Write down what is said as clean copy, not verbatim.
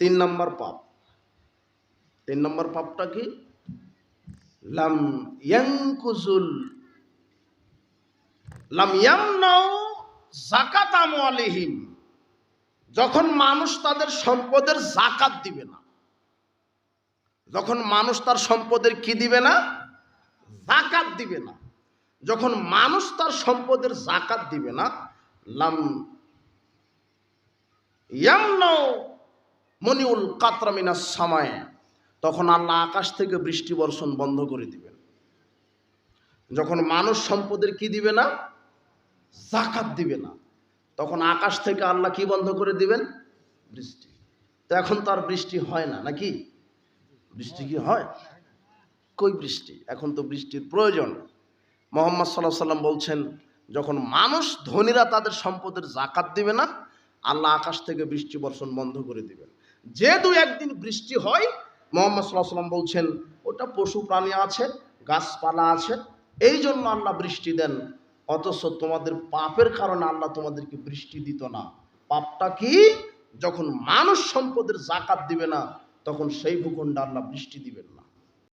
তিন নম্বর পাপ। তিন নম্বর পাপটা কি? লাম ইয়ানকুজুল লাম ইয়ামনাউ যাকাত আমওয়ালিহিম, যখন মানুষ তাদের সম্পদের যাকাত দিবে না, যখন মানুষ তার সম্পদের কি দিবে না? যাকাত দিবে না। যখন মানুষ তার সম্পদের যাকাত দিবে না, লাম ইয়ামনাউ মনিউল কাতরা মিনাস সামায়, তখন আল্লাহ আকাশ থেকে বৃষ্টি বর্ষণ বন্ধ করে দিবেন। যখন মানুষ সম্পদের কি দিবে না? যাকাত দিবে না, তখন আকাশ থেকে আল্লাহ কি বন্ধ করে দিবেন? বৃষ্টি। তো এখন তো আর বৃষ্টি হয় না, নাকি? বৃষ্টি কি হয়? কই বৃষ্টি? এখন তো বৃষ্টির প্রয়োজন। মুহাম্মদ সাল্লাল্লাহু আলাইহি ওয়াসাল্লাম বলছেন, যখন মানুষ ধনীরা তাদের সম্পদের যাকাত দিবে না, আল্লাহ আকাশ থেকে বৃষ্টি বর্ষণ বন্ধ করে দিবেন। যে দু একদিন বৃষ্টি হয়, মুহাম্মদ সাল্লাল্লাহু আলাইহি ওয়াসাল্লাম বলছেন ওটা পশু প্রাণী আছে, গাছপালা আছে, এই জন্য আল্লাহ বৃষ্টি দেন। অথচ তোমাদের পাপের কারণে আল্লাহ তোমাদেরকে বৃষ্টি দিত না। পাপটা কি? যখন মানুষ সম্পদের যাকাত দিবে না, তখন সেই ভূখণ্ডে আল্লাহ বৃষ্টি দিবেন না।